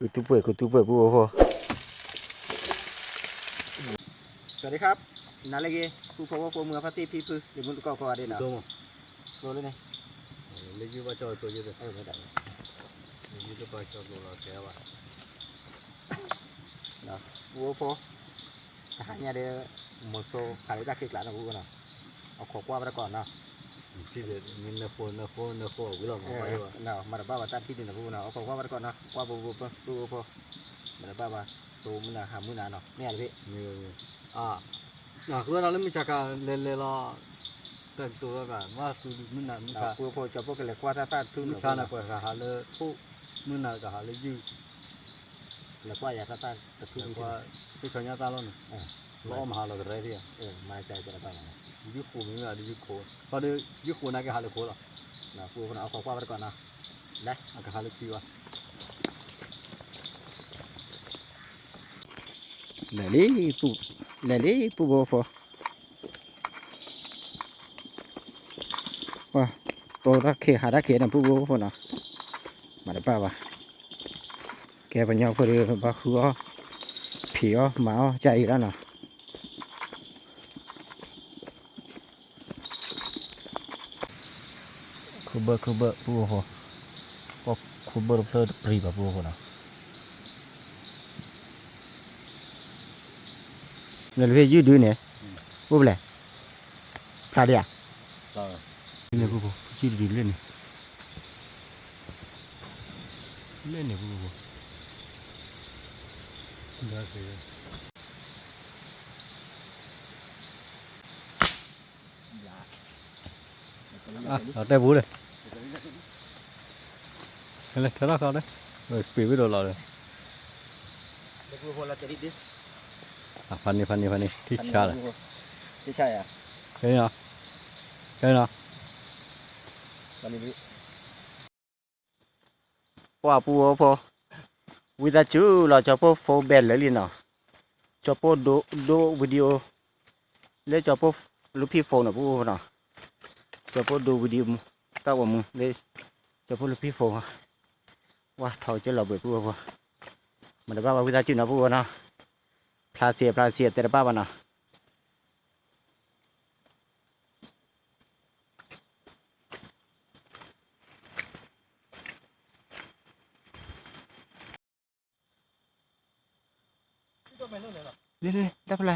กูตูเปิดปูพอสวัสดีครับนาเลกีปูพอว่าปูเมืองพัทตีพีพื้นเดี๋ยวมึงก็พอได้เนาะโดนเลยไงเลกีว่าจอยตัวเยอะเลยไม่ได้เลกีตัวจอยตัวละแก้วเนาะปูพอทหารเนี่ยเดี๋ยวมอโซขายได้คลิกหลานนะปูกันเนาะเอาขอกว่าไปก่อนเนาะที่เด็ดมีนาโฟวิลล์มาไปวะเนาะมาดับบ้าตัดที่ดินนะปูเนาะเอาขอกว่าไปก่อนเนาะว่าปูพอมาดับบ้าตัวมึงนะหามึงนะเนาะเนี่ยเลยพี่น่ะคือเราเล่นมิจฉาการเล่นละแต่ตัวกันว่าคือมึงน่ะมึงค่ะปูพอจะพวกกันเลยกว่าถ้าทุนมิจฉาน่ะก็หาเลยผู้มึงน่ะก็หาเลยยืดแล้วกว่าอยากถ้าทุนว่าที่ชนยาตาล้นล้อมหาเราก็ได้ที่มาใจจะได้ยุคกูมึงอ่ะยุคกูพอดียุคกูน่ะก็หาเลยโคละนะปูคนเอาขอกว่าไปก่อนนะได้ก็หาเลยคิวเลยปูพอว่าตัวรักเขหารักเขนะปูพอนะมาได้ป่าวแกปัญญาพอดีบาคัวผีอ๋อหมาใจแล้วนะคูเบอร์ปูพอก็คูเบอร์เพลิดปรีบปูพอนะเงินเวียยืดดูเนี่ยปูเลยพลาดอ่ะเนี่ยปูยืดดูเล่นเนี่ยปูได้สิเอาแต่บูเลยเลยเท่านั้นเขาเลยปีวิโดนเราเลยปูพอเราจะดิพันนี่ที่ชาเลยที่ใช่อ่ะใช่เนาะวันนี้ว่าปูพอวิดาจูเราจะพอโฟเบลเลยเนาะจะพอดูวิดีโอแล้วจะพอลูกพี่โฟนนะปูเนาะจะพอดูวิดีโอตั้งว่ามึงเลยจะพอลูกพี่โฟว่าเท่าจะเราเบิดปูพอมันได้บ้าวิดาจูนะปูเนาะพลาเสียแต่ได้บ้าเนาะเรื่อยๆได้เป็นไร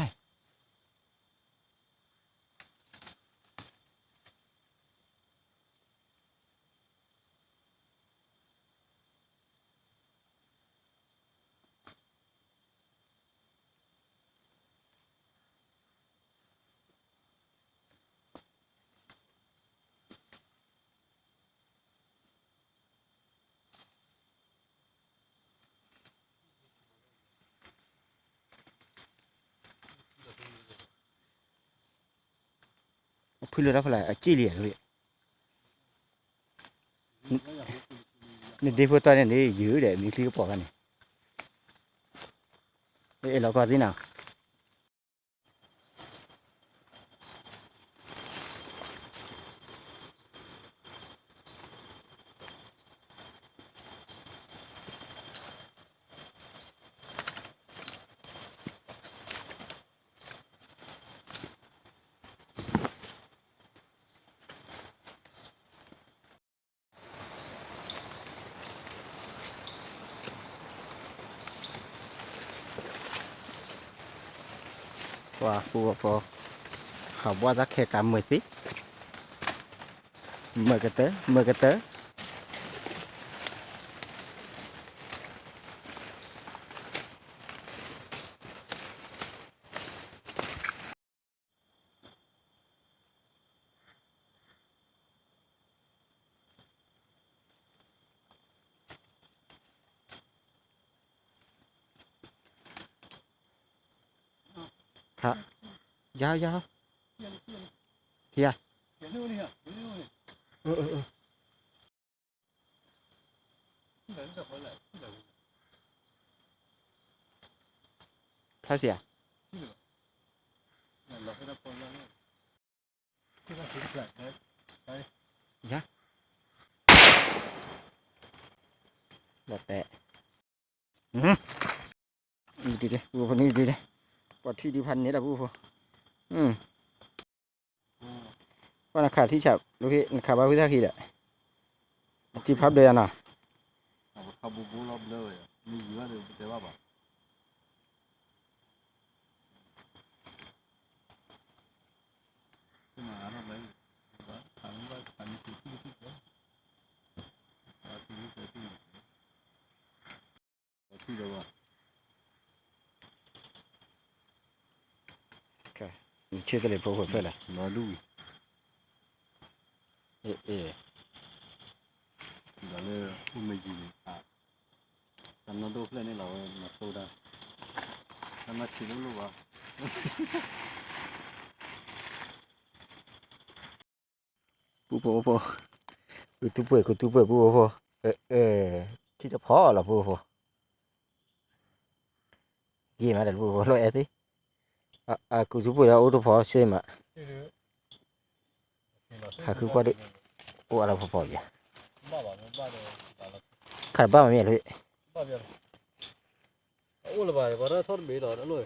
พื้นเรือได้เป็นไรจี้เหลี่ยเลยนี่ดีพอตอนนี้ยืดเดี๋ยวมีคลิปปอกกันนี่เราก็ที่nàoว่าปูพอเขาว่าจะแค่การมือสิมือกระเตอครับยาวเฮียพระเสียยะแบบแปะ ดิปูพอนี่ดีดิปอดที่ดีพันนี้แหละปูพอว่านักข่าวที่ฉับลูกพี่นักข่าวบ้าพิธาขีดอ่ะจีพับเลยอ่ะนะ เขาบูบูรอบเลยมีเยอะเลยแต่ว่าแบบขึ้นมาทำไมทำว่าทำที่ก็ที่เดียวกัน 你去这里不会废了。拿路，拿了不没几年啊，咱们都来那老拿收的，咱们去路吧。不，tu不，ที่จะพอหรอปูยี่มาแต่ปูร้อยเอ็ดดิกูจะพูดแล้วอุตพอเชื่อมาหาคือว่าดิโอ้อะไรพออย่างขาดบ้าไม่มีเลยโอ้ละบาทว่าถ้าทอดเบลล์เลย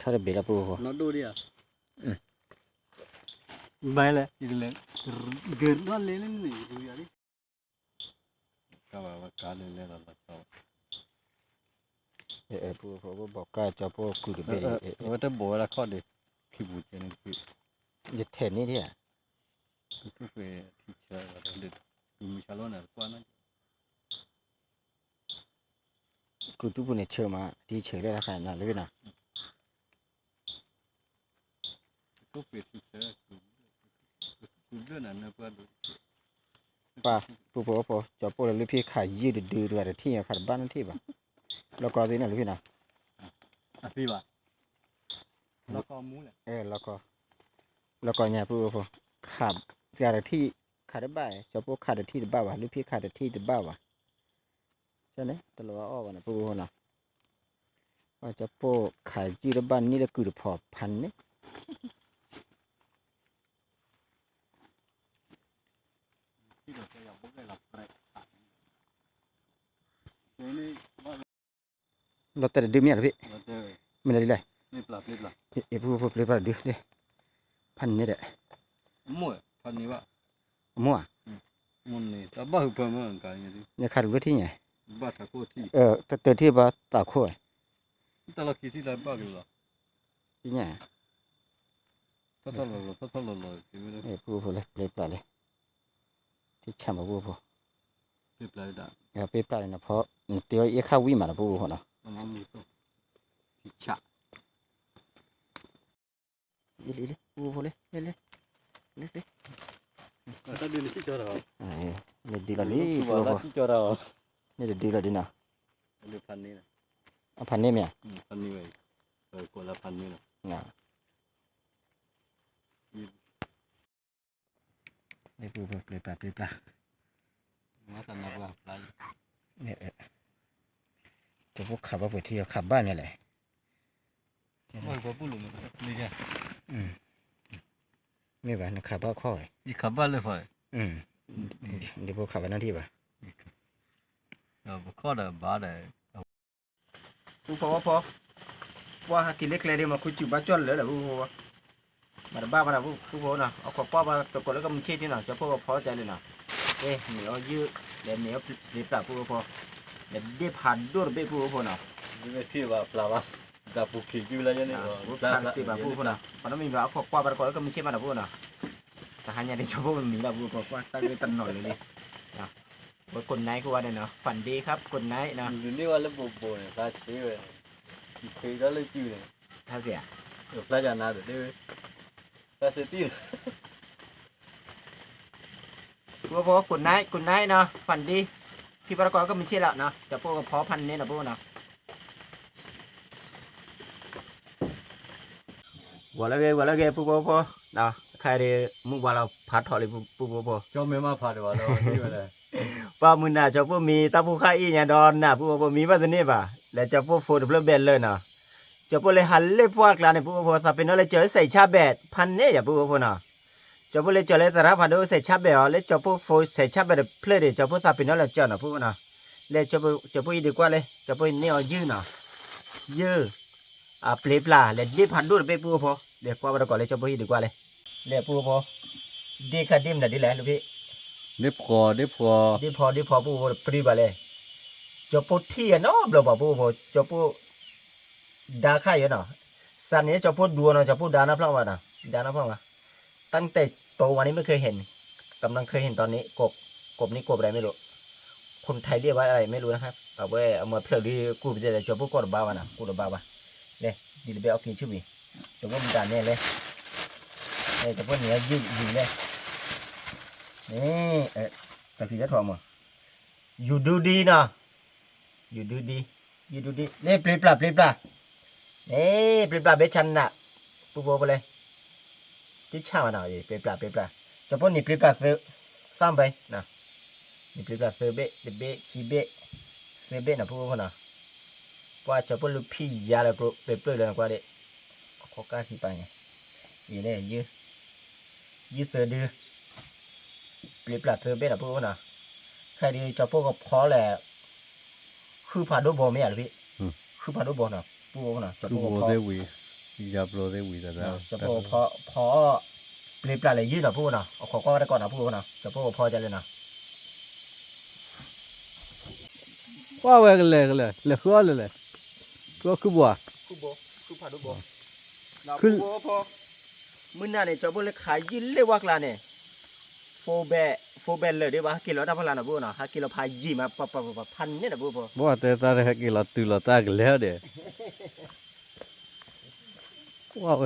ถ้าได้เบลล์ปูน้องดูดิอ่ะไม่เลยอีกเลยเกินว่าเล่นนี่ดูอย่างนี้ก็ว่าการเล่นแล้วเราชอบปูบอกก็จะปูคุยกับเบลล์ว่าแต่บัวละข้อเด็กขี้บุญเจนึงคือจะเทนนี่ดิอ่ะทุกเวทีเชื่อว่าเด็กมีชาโลน่ะกว่านั้นกูทุกคนเนี่ยเชื่อมาที่เชื่อได้ราคาหนาเลยนะทุกเวทีเชื่อคือเรื่องนั้นนะเพื่อนป้าปูจะปูเลยพี่ขายยืดดื้อด้วยที่ขาดบ้านที่ป่ะแล้วก็ที่นั่นเลยพี่นะพี่ป่ะแล้วก็มูเลยแล้วก็เนี่ยปูขาดที่ขาดได้บ้างจะปูขาดที่ได้บ้างวะหรือพี่ขาดที่ได้บ้างวะใช่ไหมตลอดอ้อวันนะปูนะว่าจะปูขายยืดบ้านนี่แล้วคือพอพันเนี่ยเราแต่ดื่มเนี่ยหรอพี่ไม่ได้เลยนี่ปลาพูดเลยปลาดื่มเลยพันนี่แหละมั่วพันนี้ว่ามั่วมันนี่แต่บ้าหุบมันเหมือนกันอย่างนี้เนี่ยขาดรู้ที่ไงบ้าตะโคที่แต่ที่บ้าตะโคแต่เราคิดที่ไรบ้ากันหรอที่ไงถ้าเราที่ไม่ได้พูดเลยปลาเลยที่ช่ำมาพูดปลาได้เป็นปลาเลยนะเพราะเดี๋ยวข้าววิ่งมาแล้วพูดเหรอมันมีตัวที่ฉะเลยพูดเลยสิถ้าดีนี่ที่จอเราเนี่ยดีละนี่พูดที่จอเราเนี่ยดีละดีนะเรื่องพันนี้นะพันนี่มั้ยพันนี้ไว้คนละพันนี้นะเนี่ยพูดเลยปลามาตอนนั้นว่าปลาเนี่ยจะพวกขับว่าไปเที่ยวขับบ้านเนี่ยแหละว่าก็พูดลงนี่แกไม่ไหวนะขับบ้านค่อยอีขับบ้านเลยค่อยเดี๋ยวพวกขับไปนั่นที่ป่ะข้อเดิมบ้าเลยพอว่ากินเล็กเลยเดี๋ยวมาคุยจุบ้าจ้อนเลยแหละพวกมาบ้ามาพวกนะเอาขอบป้ามาตะกดแล้วก็มันเชี่ยที่หน่อยจะพวกพอใจเลยนะเหนียวยืดเดี๋ยวเหนียวรีบปรับพวกเดี๋ยวได้ผ่านด้วยไปพวกนะนี่ที่ว่าปลาว่าดับปุกขี้อยู่แล้วเนี่ยปลาสิบพวกนะเพราะนั้นมีแบบขอบป้ามาตะกดแล้วก็มันเชี่ยมาพวกนะแต่หายในชาวบ้านมันมีแล้วพวกว่าตั้งตันหน่อยเลยนะว่าคนไหนก็ว่าเนี่ยเนาะฝันดีครับคนไหนนะนี่ว่าเรื่องโบเนี่ยปลาเสียเลยเคยได้เลยจืดเลยถ้าเสียปลาจานนาเดี๋ยวปลาเสียตีนพวกคนไหนเนาะฝันดีที่ประกอบก็มีชื่อแล้วเนาะจะพวกพอพันนี้นะพวกเนาะว่าแล้วแกพวกเนาะใครได้มุกว่าเราพัดถอดเลยพวกเจ้าไม่มาพัดว่าเราที่ว่าอะไรป้ามือน่ะจะพวกมีตาผู้ข้าอีเนี่ยดอนน่ะพวกมีมาตัวนี้ป่ะแล้วจะพวกโฟดเปลือกเบลเลยเนาะจะพวกเลยหันเล็บพวกกลางเนี่ยพวกถ้าเป็นอะไรเจอใส่ชาแบดพันเนี่ยอย่าพวกเนาะจะพูดเลยจะเลยแต่ละพันธุ์ใส่ชับแบบเลยจะพูดโฟใส่ชับแบบเพลย์จะพูดถ้าเป็นอะไรเจ้าหน้าพูดนะเลยจะพูดดีกว่าเลยจะพูดเนี่ยยืดนะยืด เปลปลาเลยดิพันดูไปปูพอเดี๋ยวกว่าเราก่อนเลยจะไปดีกว่าเลยเลยปูพอดีค่ะดิมนะดีแหละลูกพี่ ได้พอได้พอ ดีพอปูปรีบาเลยจะปูที่เนาะเราบอกปูพอจะปูดาค่ายเนาะสันนี้จะพูดดูเนาะจะพูดดานะพลังวะนะดานะพลังวะตั้งแต่โตวันนี้ไม่เคยเห็นกำลังเคยเห็นตอนนี้กบนี่กบอะไรไม่รู้คนไทยเรียกว่าอะไรไม่รู้นะครับเอาไว้เอามาเพลิดดีกูไปจะจะพูดกดบ้าวะนะกูดบ้าวะเนี่ยดีเลยไปเอากินชื่อบีจะพูดด่านเนี่ยเลยเนี่ยจะพูดเนี้ยยืดเลยนี่ตะกี้จะถอดมั้งอยู่ดูดีเนาะอยู่ดูดีเนี่ยปลีปลาเปลีปลาเบชันน่ะปูโบไปเลยที่ช่างมันหน่อยปลีปลาจะพูดนี่ปลีปลาเซอร์ซ้ำไปนะนี่ปลีปลาเซอร์เบคีเบเซเบนะปูโบนะกว่าจะพูดลูกพี่ยาเลยปูเปเปอร์เลยกว่าเด็กข้อกล้าที่ไปไงยี่เนี่ยยืดเสือดื้อปลีปลาเซอร์เบนะปูโบนะใครดีจะพูดก็พอแหละคือผ่านรูปโบไม่อยากหรือพี่คือผ่านรูปโบนะปูโบนะจะ ดู พูด โบ ก็พอ ได้วีอย่าโปรได้วีแต่แล้ว จะพอเปลี่ยนแปลงอะไรยืดหน่อยพูดนะเอาขอก็ได้ก่อนนะพูดนะจะพูดพอจะเลยนะ ว่าไว้กันเลยเลยหัวเลยก็คือบัว คือโบคือผ่านรูปโบนะพูดพอมื้อหน้าเนี่ยจะพูดเลยขายยืดเลยว่ากลาเนี่ยโฟเบลเลยดีป่ะกิโลได้พลังนะพูดนะกิโลพายจีมาพันเนี่ยนะพูดพอ บัวแต่ตาได้กี่ละตุละตากันแล้วเด้ว้าว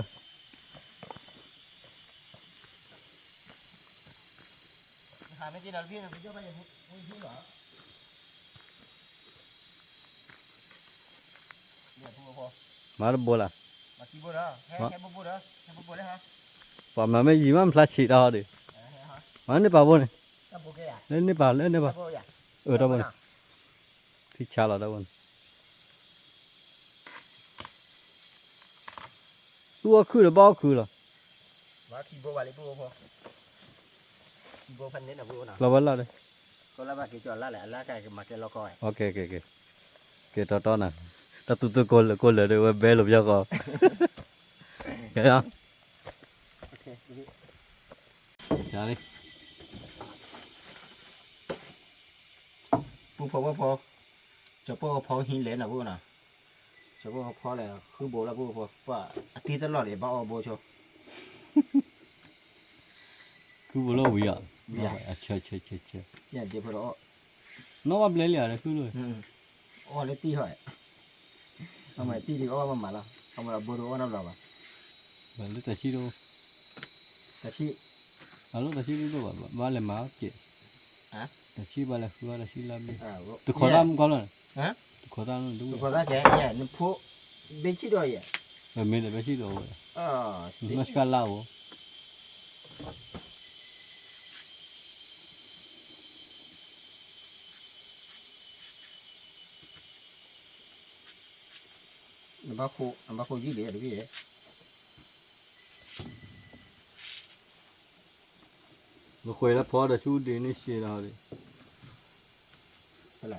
หาไม่กินอะไรพี่นะพี่เจ้าไปยังพี่เหรอเนี่ยพูดพอ มาแล้วบัวละ มากี่บัวเหรอแค่บัวเหรอแค่บัวเลยฮะ ป่ามันไม่ยิ้มมันพลัดฉีดเอาดิมันนี่ป่าบัวนี่ ถ้าบัวแก่ เล่นนี่ป่าเล่นนี่ป่า บัวใหญ่ ตะบัวที่ชาละตะบัวตัวคือหรือบ่คือหรอ มากี่บัววันเลยบัวพอกี่บัวพันนี้นะบัวนะ เราวันละเลย ก็แล้วมากี่จอดละแหละละไก่มาแกเราก่อย โอเคต่อนะตะตุกลเลยเดี๋ยวเบลล์ยากอ่ะเฮ้ยอ่ะ โอเค ชาลี ปูพอว่าพอจะพอหินเหลนนะบัวนะจะพอแล้วคือบัวละบัวพอว่าตีตลอดเลยบ้าบัวโช คือบัวเราวิ่งอ่ะเชื่อ เนี่ยเดี๋ยวพอเรา น้องว่าเบลล์อะไรคือเลย อ๋อเลยตีหอยทำไมตีดีก็ว่ามาแล้วทำไมเราบัวรู้ว่าน้ำเราอ่ะ เบลล์แต่ชีโร่ แต่ชี้ alorsแต่ชีโร่บ้านเลยมาเจ๊แต่ชีบ้านเลยคือว่าแต่ชีลาบีตุขอตามก่อนเลยตุขอตามดู ตัวละแกเนี่ยนี่พูเบนชีด้วยอ่ะ ไม่ได้ไปชีโร่ mas kalau น้ำบาโคยี่เหลี่ยหรือพี่ เราคุยแล้วพอแต่ชูดีนี่เชียร์เราดิ อะไร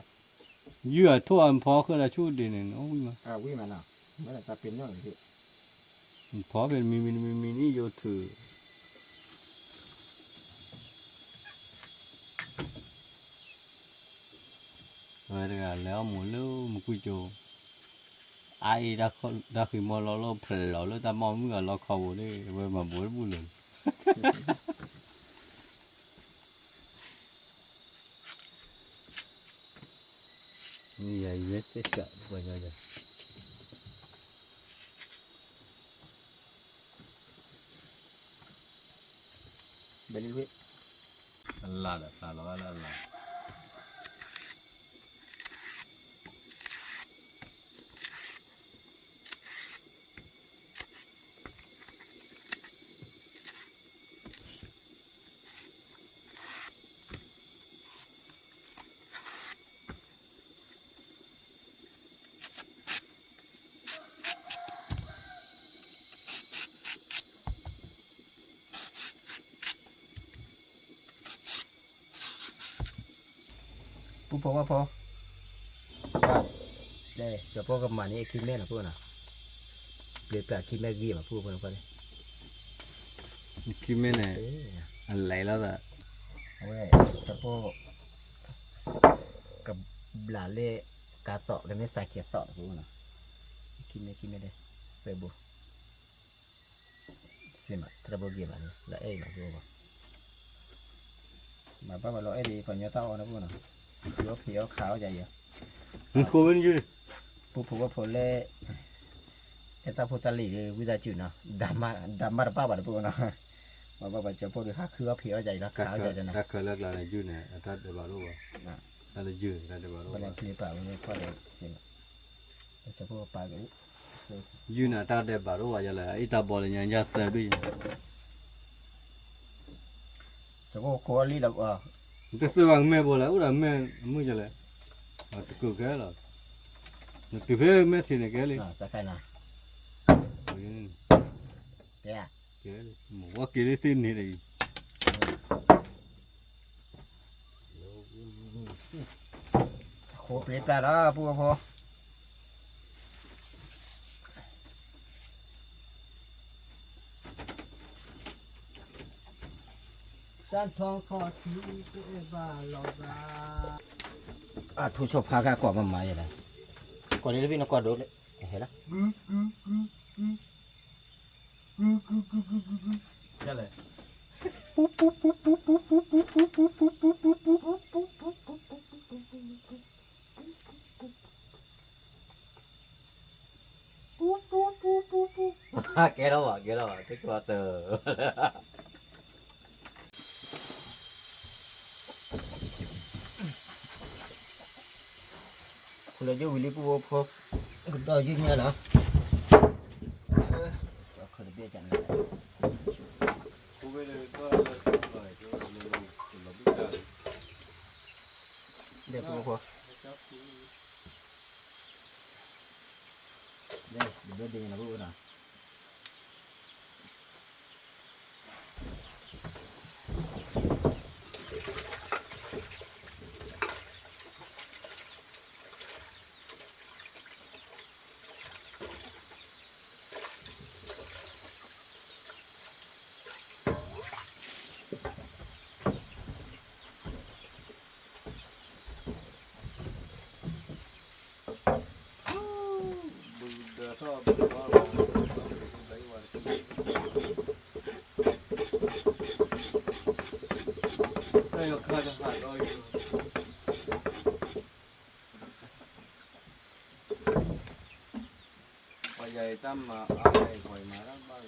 เยื่อทั่วพอคือแต่ชูดีนี่โอ้ยมา วิ่งมาเนาะไม่ได้ตาเป็นเนาะพี่ พอเป็นมีนี่โยถือเวลาแล้วหมูเลี้ยวหมูกุยโจไอ้ดักขึ้นมาเราเพลเราแล้วแต่มองเมื่อเราเข้าได้เว้ยมาบัวบุญเลยนี่ไอ้เวสต์ก็ไปยังไง เบลลี่ Allah dah salah Allah.ปูพอว่าพอได้จะพอกับหมานี่คิดเล่นนะพวกน่ะ เลยแปลคิดแม่กี้มาพูดเพิ่นเพิ่น คิดไม่ไหนอะไรแล้วล่ะ เอาไว้เฉพาะกับหลานเล่กาเตาะกันไม่ใส่เขียดเตาะพูดนะคิดไม่ได้เฟบุเสียมาทราบเกี่ยวกับนี่ละเอ้ยมาพูดว่ามาป้ามาเราเอ้ยดีฝันยาเต้านะพูดนะเขียวขาวใหญ่เยอะ มึงโคเป็นยืด ผู้ว่าผลเล่เอตาพุตาลีวิดาจุนะดามาป้าบัดพูดนะมาป้าบัดจะพูดด้วยข้าคือว่าเขียวใหญ่ละขาวใหญ่จะนะ ถ้าเคยเลิกแล้วยืดเนี่ยถ้าเดี๋ยวบารู้ว่าถ้าเรายืดถ้าเดี๋ยวบารู้ วันนั้ ว่าน คลิปป่าวันนี้พอได้เสียงเฉพาะปลากัน ยืดเนี่ยถ้าเดี๋ยวบารู้ว่าจะอะไรไอ้ตาบอลเนี่ยยัดเตะด้วย เฉพาะโคลีแล้วอ่ะ แต่สว่างแม่บอลแล้วอุดมแม่มึงจะอะไรตะกุกแกหรอตะเพ่แม่ที่ไหนแกเลย จะใครนะแก แกหมูว่ากินได้สิ้นนี่เลย โคเปลี่ยนปลาแล้วพูดพอสันทองขอที่เอบ้าลอบาผู้ชมพาข้ากอดมาใหม่เลยก่อนนี้พี่นกอดดูเลยเห็นละนั่นเลยแกแล้วอ่ะที่ตัวเตอคุณเลยจะวิลลี่กูพบคุณต่อยืนเนี่ยเหรอเขาจะเบี้ยจังเลย กูไปเลยก็เลยก็เลยก็เลยบิดา เดี๋ยวกูพอเดี๋ยวดีนะพูดนะใหญ่ตั้มมาอะไรหอยมาแล้วบ้าง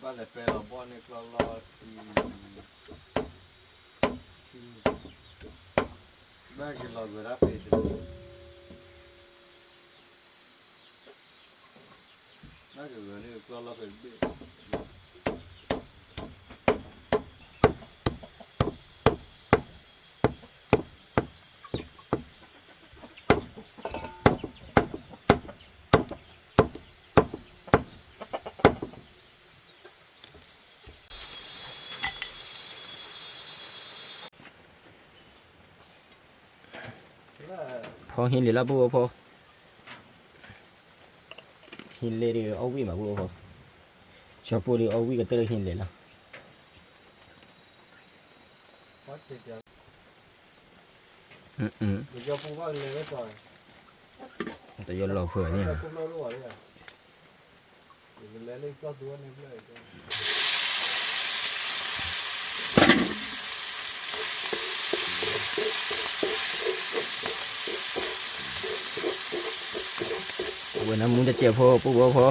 บ้านเลยเป็นเราบ้านในคลองรอที่บ้านจะรอเวลาไปดูน่าจะเวลาเนี่ยคลองรอไปดู พอเห็นเลยแล้วพูดพอเห็นเลยเดี๋ยวเอาวิ่งมาพูดพอชอบพูดเดี๋ยวเอาวิ่งก็เตะเห็นเลยละเดี๋ยวพูดว่าเลยไม่ต่อย แต่ยนรอเผื่อนี่นะ คุณรู้ว่าเลยเดี๋ยวเล่นก็ตัวนึงเลยวันนั้นมึงจะเจ็บพอปุ๊บพอ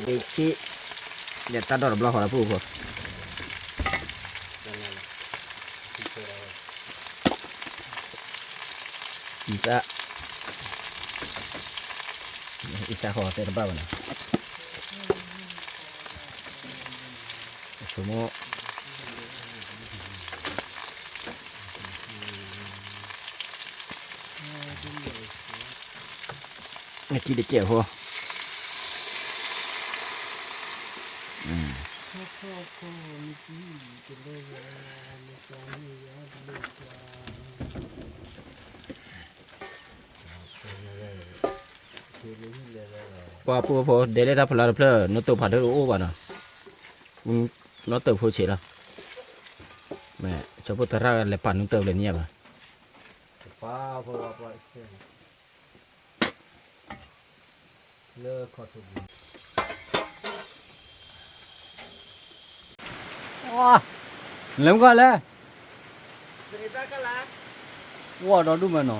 เด็กชี้เดี๋ยวตัดดอกบล็อกของเราปุ๊บพออีกขอเตะบ้าวันนะชั่วโมงนี่กี่เด็กเจ็บพอ qua pu po để ra phật là phật nó tự phật được ô bà nè nó tự phô chế đâu mẹ cho bố ta ra lại phản nó tự lên nhẹ bà pa po pa lơ khó tu wow làm qua lẽ wow đó đúng mà nó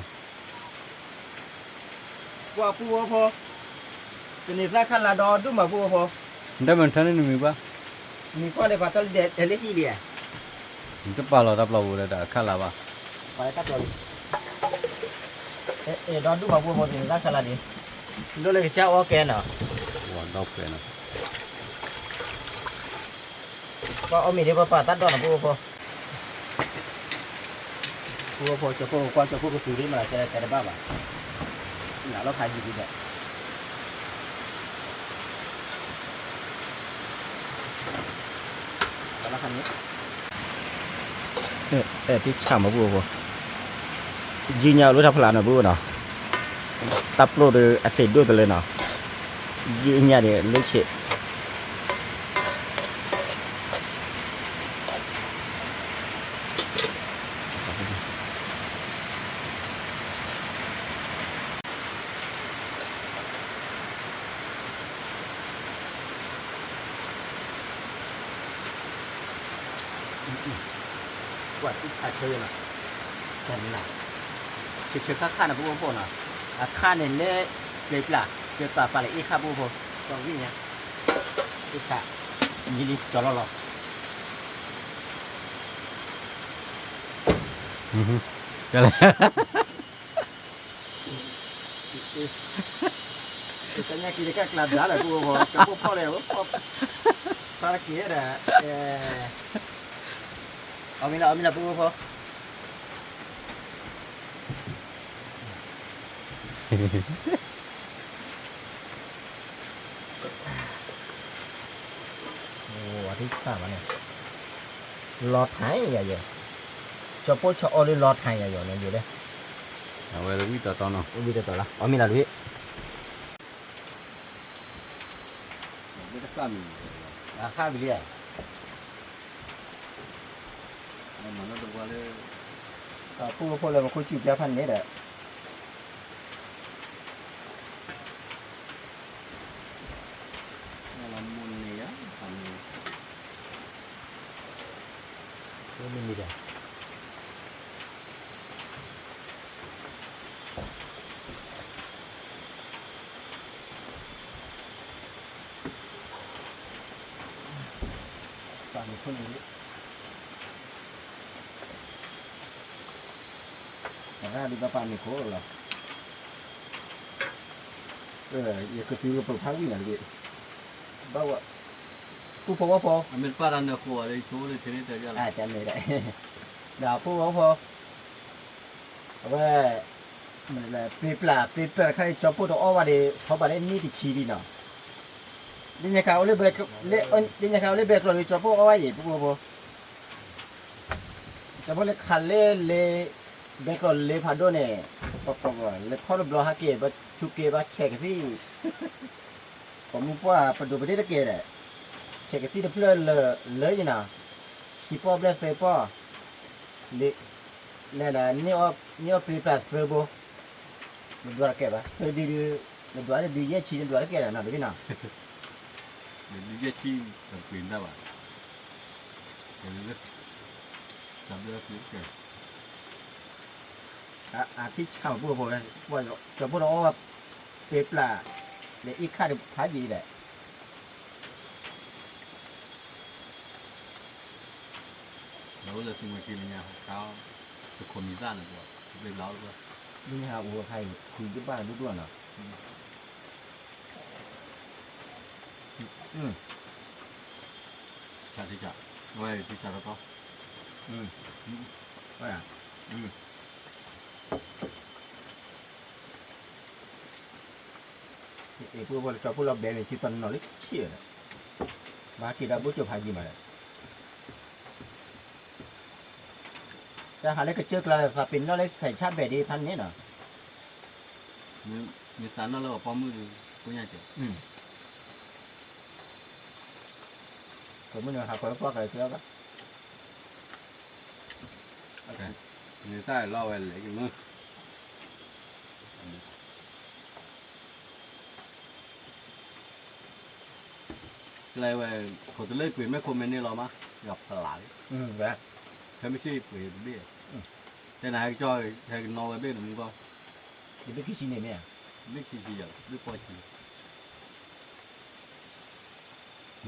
qua pu po cái này ra khăn là đo đúng mà pu po đây mình thấy nó mình ba mình qua đây phải tao để lấy gì liền cái bao là đắp lâu rồi đã khá là ba phải tao rồi đo đúng mà pu po thì ra khăn là đi nó lấy cháo ok nè wow đọc cái nó có ông mình đi qua tắt đó là pu po cho pu qua cho pu cái túi đi mà cái ba bà nào nó khai gì đi đấy nó khai nhé tí chả mà pu po gì nhau lúc thắp là nó pu nào tập lô được ăn thịt đôi từ lên nào gì nhà để lấy chuyện quả tí chả chơi nào chân nào chơi các khăn là pu po nào khăn này lấy là cái bà phải ít khăn pu po còn gì nhá cái chả như đi cho nó cái này cái nhà kia cái làm giá là pu po cho pu po này pu sao kia là ông là pu po ồ thích sao mà này lọt thái vậy vậy cho bố cho oli lọt thái vậy này gì đấy à vậy là biết tao nó đi tới là ở mình là biết biết cái gì khác bị liền mà nó được qua đây pu po là một cô chịu giá phần đấy đấy làm môn này á làm mình đi đây bạn không nghĩ ra đi ba bạn mình cố rồi giờ cái thứ nó phá hủy là gì bao ạ pu po mình phát ra được của đây số đây thế này tới là chém này đấy đào pu po về mình là pip là khai cho pu đồ vào đi họ bảo đấy thì chi đi nào đi nhà cao lấy bẹt rồi cho pu vào gì pu cho pu lấy khăn lấy bẹt rồi lấy phá đồ này lấy khó được lo hả kia bắt chụp kia bắt check cáiผมว่าประตูประเทศตะเกียบเนี่ยเช็คที่เพื่อนเลยยังนะคีปอปเลยเฟปอเนี่ยนะนี่ว่าพรีแพร์เฟอร์โบมันดูอะไรแกบ้างดูมันดูอะไรดูเยอะชีนดูอะไรแกนะดูดินะ mình đi chi tập quyền ra bạn cái rất tập rất kìa ที่ข่าวพูดผมเลยว่าจะพูดว่าเฟปลาเนี่ยอีกค่าเดียวท้ายดีแหละ แล้วจะถึงมากินเนี่ยเช้าจะคนมีด้านหรือเปล่าเป็นเล้าหรือเปล่า นี่ฮะวัวไทยคุยที่บ้านรู้ด้วยเนาะชาติจ่าไว้ที่ชาติก็ว่าพวกเราพวกเราแบนในที่ตอนนอนเล็กเชี่ยนะมาคิดว่าบุญจะพายิมาเลย จะหาอะไรก็เจอกระสาปินแล้วเลยใส่ชาเบดีพันนี้เนาะ มีตานั่นแล้วป้อมมือกูยังเจ็บ ผมไม่รู้หาคนพวกอะไรเชื่อปะ มีตาเล่าอะไรกันมั้งอะไรวะเขาจะเล่นปืนไม่คมเมนนี่หรอมะกับสลาย แบบ ถ้าไม่ใช่ปืนเบี้ยแต่ไหนจอยใช้นอร์เบี้ยมึงก็ นี่เป็นขี้ชินเนี่ย ไม่ขี้เกียจไม่ปล่อยขี้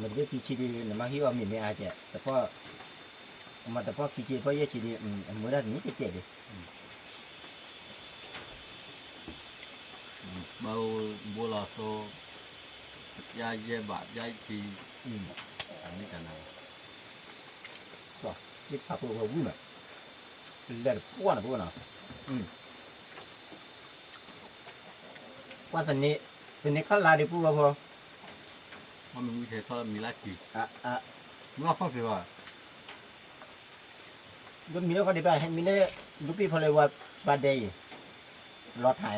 มันเป็นขี้ชินเนี่ยมาฮิวมีไม่อาจจะแต่พอมาแต่พอขี้ชินพอเยอะชินเมื่อไรนี่จะเจ็บดิ เบาบัวลาโซยาเย็บยาจีอันนี้กันนะ นี่พับตัววุ่นอ่ะเล่นป้วนอ่ะป้วนอ่ะว่าตอนนี้ขั้นลาดิปูว่าพอ มันมีวิธีทอดมีลาจี อ่ะ มึงเอาฟังสิว่า ก็มีแล้วก็ได้ไปให้มีเลยลูกพี่พอเลยว่าบาดเดย์รอถ่าย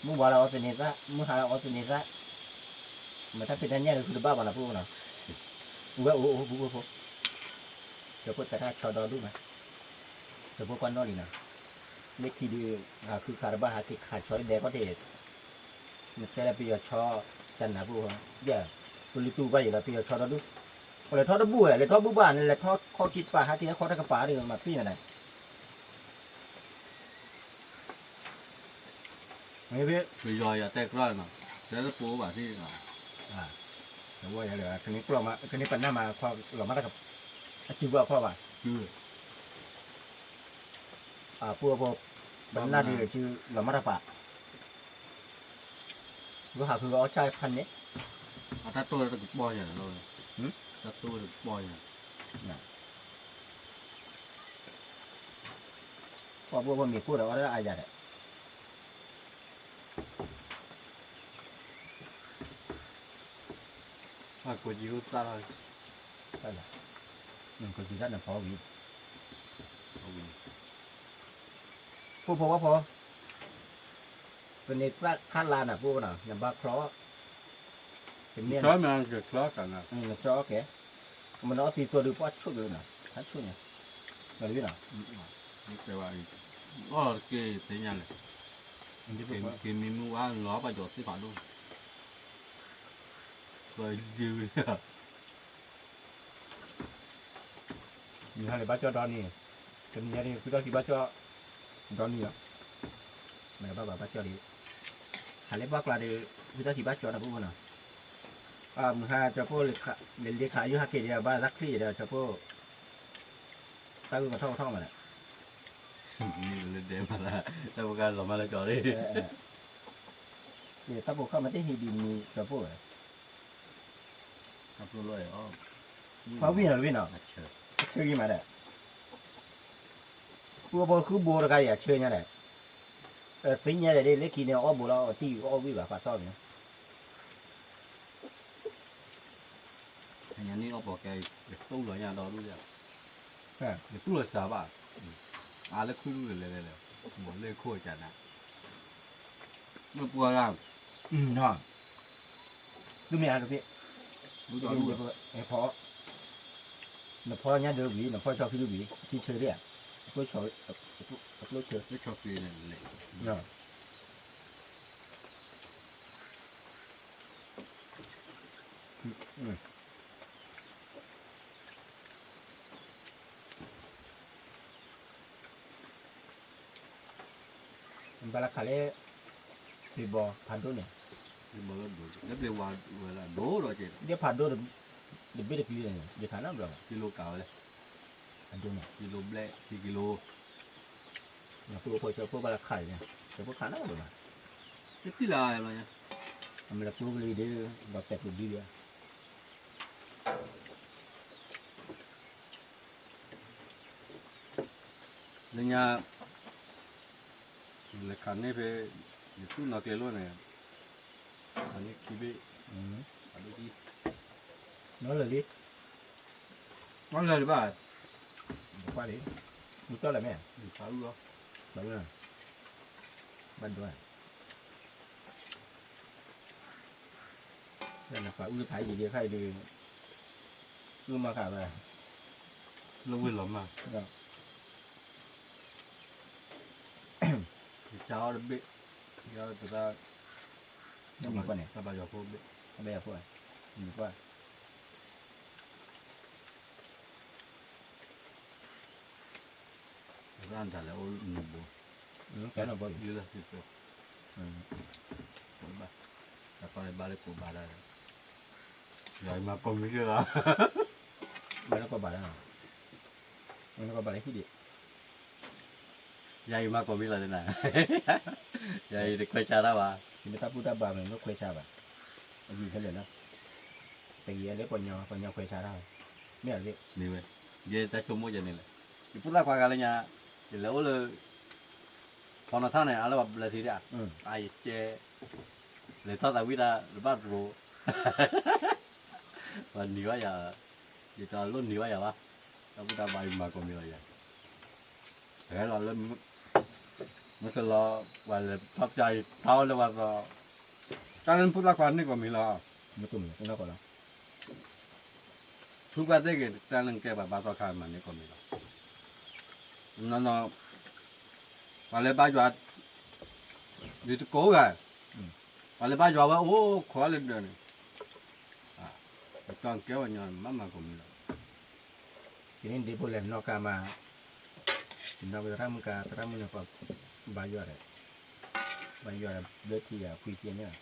มึงบอกเราออสเตรเลียซะมึงหาเราออสเตรเลียซะมันถ้าเป็นอันนี้คือบ้าบ้าละพูดนะว่าโอ้โหเดี๋ยวพูดแต่ถ้าชอดอดูนะเดี๋ยวพูดก้อนนอลีนะเล็กทีดีคือคาราบาฮาที่ขาดช้อยแดกก็เด็ดมันแค่ปีชอจันนะพูดเดี๋ยวตุลิตูไปอยู่แล้วปีชอดอดูเลยทอดบุ้ยเลยทอดบุ้บ้านเลยทอดข้อคิดป่าฮาที่เขาได้กระป๋าเดือมาพี่อะไรไม่เว้ย ไปยอยแตกร้อยมาแล้วปูแบบที่ แต่ว่าอย่างไรทีนี้กลัวมาทีนี้ปัญหามาพอเรามาได้กับจิวว่าพ่อว่า คือ พวกปัญหาดีชื่อเรามาได้ปะก็หาคือเอาใจพันนี้ ถ้าตัวจะบ่อยอย่างเลยถ้าตัวจะบ่อยอย่าง พอพวกมีพูดแล้วได้อาญาเนี่ย ถ้ากูยิ้วตาเลย ใช่ไหมมันก็คือด้านนั้นพอวีพูดพอว่าพอเป็นในขั้นลานอ่ะพูดน่ะอย่างบ้าคล้อเป็นเมีย ใช้มันเกิดคล้อกันนะ จอแกมันเอาตีตัวดูพอชุดเลยนะทัดชุดเนี่ยมาดูน่ะ แต่ว่าก็เกยเสียงเลยเกยมีมือว่าล้อประโยชน์ที่ผ่านดูก็ยืด มีอะไรบ้าจอดอนนี่เป็นยังไงคือเราที่บ้าจอดอนนี่อ่ะไม่บ้าจอดีอะไรบ้ากลาดีคือเราที่บ้าจอนะพูดน่ะมึงหาเจ้าพ่อเลขาอยู่ฮักเกเดียบ้านรักที่เดียวเจ้าพ่อตั้งมาท่องมาแหละ นี่เลยเดมาละแต่พวกกันเรามาแล้วจอดิ เนี่ยตั้งเข้ามาที่ฮีดีมีเจ้าพ่อ ทำตัวเลยอ๋อ พาวิ่งหรือวิ่งอ่ะเชื่อกี่มาได้บัวคือบัวอะไรอ่ะเชื่อเนี่ยแหละเป็นยังไงเล็กกี่เนี่ยอ้อบัวเราที่อ้อวิ่งแบบฟ้าต้อนเนี่ย อย่างนี้ก็บอกแกตู้หลายอย่างเราดูอย่างตู้หลายสาบอ่ะแล้วคุยดูเลยหมดเลยโคตรจัดนะเมื่อปัวร่าง เนาะดูไม่อ่านดูพี่ รู้ ดู จักรู้ ไอ้พ่อหนูพ่อเนี่ยเดือดวีหนูพ่อชอบพี่ดูวีที่เชื่อเนี่ยก็ชอบก็เชื่อ ไม่ชอบฟีเลยเลย เนาะมันบาราคาเล่ปีบอผ่านตัวเนี่ย ที่มันดูแล้วเดี๋ยวว่าเวลาโดดเราจะ เดี๋ยวผ่านตัวเดี๋ยวเบี้ยปีเลยเดี๋ยวผ่านน้ำเรา กิโลเก่าเลย ผ่านตัวเนี่ย กิโลแบล็กี่กิโล เราพูดพอเจอพวกบาราคาเนี่ยเจอพวกผ่านน้ำเรา จะที่ลายอะไรเนี่ย มันละพูดเลยเดี๋ยวเราแต่พูดดีเดียว แล้วเนี่ยเลยคันนี้ไปตู้นักเรียนรู้เนี่ยอันนี้คิดไปอันนี้ที่ nói lời đi ว่าอะไรบ้าง qua đi รู้ตัวอะไรแม่ ขาลูก บ้านด้วยบ้านด้วยนั่นนะฝาอุ้ยขายดีๆขายดีรู้มาขายไป ลูกวิ่งหลอมมาเจ้าเบ๊ะเจ้าตัว นี่มีกว่าเนี่ย สบายอยู่พวกเบ๊ะ เอาไปเอาพวกมีกว่า ร้านแต่แล้วหนุ่มบัว แกนเอาไป ยืดเลยสิตัวบ้าแต่พอในบ้านเลยกูบ้าได้ใหญ่มาก็ไม่เชื่อละ ไม่แล้วก็บาดแล้วไม่แล้วก็บาดได้ที่ดี ใหญ่มากกว่ามิลาเลยนะใหญ่เด็กเคยจ่าแล้ววะ ที่ไม่ทับพูดทับบามันก็เคยชาบะอยู่เฉลี่ยนะแต่เยี่ยเล็กกว่าเงาเคยชาได้ไม่อะไร นี่เว้ยเย่แต่ชั่วโมงจะนี่แหละที่พูดละกว่ากันเลยเนี่ยเดี๋ยวเลยพอนาท่านเนี่ยอะไรแบบเลยทีเดียวไอ้เจเลยทอดแต่วิดาหรือบ้านรู้วันนี้ว่าอย่าจะรุ่นนี้ว่าอย่าวะแล้วพูดอะไรมาก็มีอะไรอย่างแต่เราเริ่มมันสลอวันเลยทับใจเท้าเลยว่าก็การนั้นพูดละกว่านี่ก็มีแล้ว ไม่ตุ้มเลยต้องเล่าก่อนแล้ว ทุกวันได้กันแต่นึงแกแบบบาตัวคานมันนี่ก็มีแล้วนั่นเนาะวันเลยบ้านจอดอยู่ตะโกกันวันเลยบ้านจอดว่าโอ้ขอเลยเดินตอนแกวันย้อนมาก็มีแล้ว ทีนี้ดีพูดเลยนอกกามาเราไปทำการทำมันก็บายอะไรบายอะไรเลือดที่คุยเทียนเนี่ย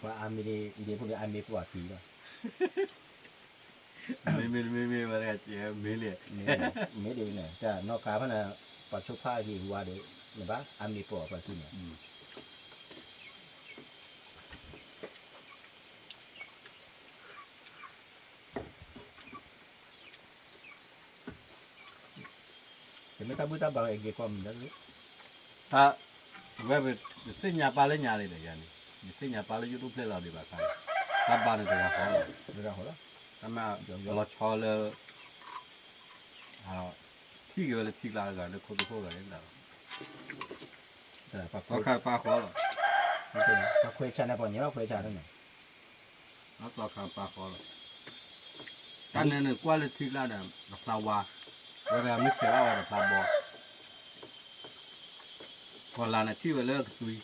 ว่าอามีดีพูดเลยอามีปวดผีว่ะ ไม่มาเลยเจ๊ไม่เลย ไม่ดีเนี่ยจะนอกกาเพราะน่ะปัจจุบันที่หัวเด็กเนี่ยบ้าอามีปวดปัจจุบันแต่ไม่ทับพูดทับบางเอกความนั้นเลย ถ้าเว็บสิ่งยาปลาเลยยาเลยเดี๋ยวนี้สิ่งยาปลาเลยยูทูบเลยเราดีบ้างครับถ้าบ้านเนี่ยจะขอ เรื่องของเรา ถ้ามาเราชอเลยที่เกี่ยวกับที่ลากันเนี่ยคนทุกคนกันเองนะ แต่ปัก ก็ขายปลาขอหรอ ปักคุยชาในปอนนี้เราคุยชาได้ไหม แล้วตัวขายปลาขอหรอการเนี่ยกว่าเลยที่ลาเนี่ยปลาวาเวลาไม่เชื่อว่าปลาบอพอลาเนี่ยที่เวลาคุย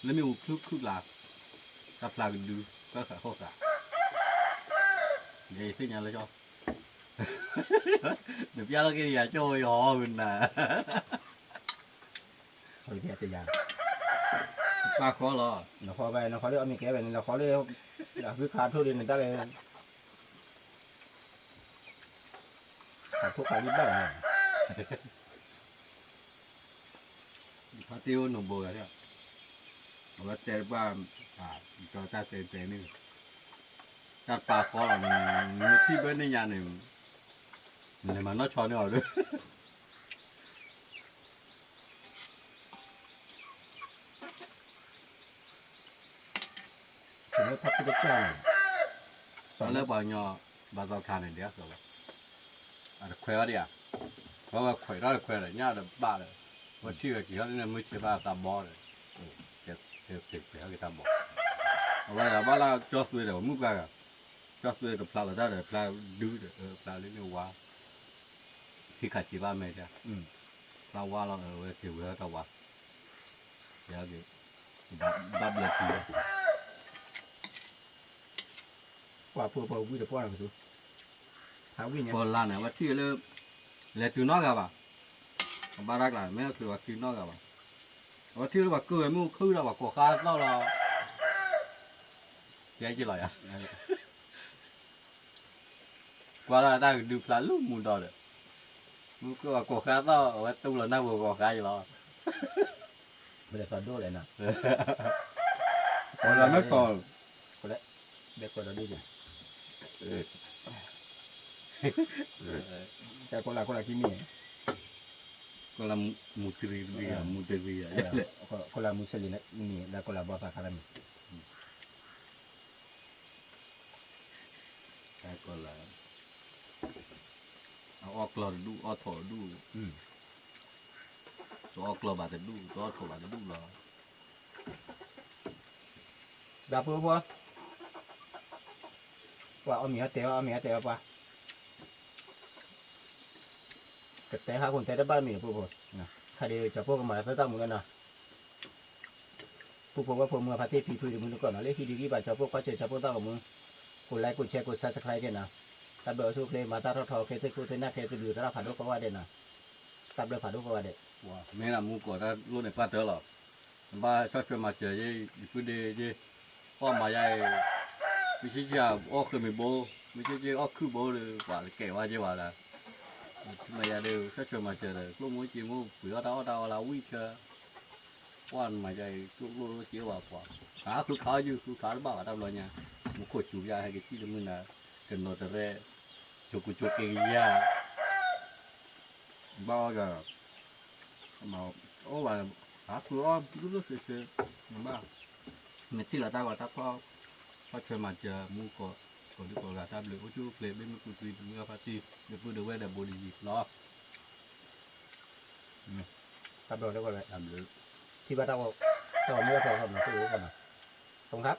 แล้วมีอุปคุกลาถ้าปลาดูก็ขายข้อขาเดี๋ยวสิ่งยังเลยจ้ะเดี๋ยวพี่เรากินยาโจ้ยหอมันนะ คุยเพียรยา ปลาขอหรอ เราขอไปเราขอเรียกเอามีแก่ไปเราขอเรียกเราคือขาดทุเรียนได้เลยขาดทุกขาดยิ้มได้เลย พาติวหนุ่มโบกันเนี่ยว่าเจอบ้านจอตาเตนี่ถ้าปลาขอหรอมีที่เป็นในยาหนึ่งเลยมันน่าชอบเนี่ยเลย ถึงจะทับที่จะแจ้ง ตอนแรกบางยอบางตอนทานเนี่ยเดียวสิอะไรแขวะเดียวเพราะว่าแขวะได้แขวะเลยเนี่ยเดี๋ยวบ้าเลยว่าที่กี่เขาเนี่ยไม่ใช่บ้าตาบอเลยเจ็บแผลกี่ตาบอเอาไว้บ้านเราจอดสวยเดี๋ยวมุกกันจอดสวยกับปลาเราได้เลยปลาดื้อปลาเลี้ยงว่าที่ขาชีบ้านไม่ใช่ปลาว่าเราเกี่ยวกับตัวว่าเดี๋ยวกี่ดับเลยที ว่าพวกพวกวิ่งจะป้อนอะไรตัวหาวิ่งเนี่ย พอลาเนี่ยว่าที่เลยตัวนอกกันป่ะบารักล่ะไม่คือว่าตัวนอกกันป่ะว่าที่เราว่าเกิดมู่คือเราว่าก่อข้าเราเจ๊จี๋เลยอ่ะกว่าเราได้ดูปลาลูกมุนดอเลยมู่คือว่าก่อข้าเราว่าตุ้งเราหน้าบัวก่อข้าอยู่แล้ว ไม่ได้ตอนโดเลยนะ พอเราไม่ฟอล เด็กคนเราดีจ้ะแต่คนละที่มี ก็เรามุตรีเรียมุตรีอ่ะ คนละมุสลิมนี่แล้วคนละบัวฟ้าคารามิ ใช่ก็แล้วเอา ออกกลอดูออกถอดูตัวออกกลอบาดดูตัวถอบาดดูเหรอ ดาบพวกว่าเอาเมียเตะเอาเมียเตะปะกแต่หาคนเตะได้บ้านมีพวกนะคดีจะพวกกันมาแล้วตั้งมือนะพวกว่าพวกมือพาเทพีพื้นมือก่อนนะเรียกที่ดีๆบาดจะพวกก็เจอจะพวกตั้งกับมือกดไลค์กดแชร์กดซับสไครต์กันนะตัดเบอร์ทุกเพลงมาตาทอทอเคสคุยเป็นหน้าเคสดูตาผ่านดูก็ว่าเด่นนะตัดเบอร์ผ่านดูก็ว่าเด่น 哇，没那木过，他路内巴得了，把小学嘛这些不得这，我嘛也，没些家我去没包，没些这我去包的话给我这话了，嘛也都小学嘛这的，路没节目不要到了委屈，我嘛这路这话话，啊去考就考了吧，到了呢，我过主要还个记得么呢，跟那的嘞，就个就给呀，包着。mà ô bà hả cứ o lúc sửa mà mình tí là tao gọi tao có chơi mà chờ mua còn đi còn là tao lựa chú lệ bên mua tùy mua party được mua được về là bồ gì đó ตัดเบอร์ได้ก็เลย làm được ที่บ้านเราเมื่อพอครับนะตู้กันนะตรงครับ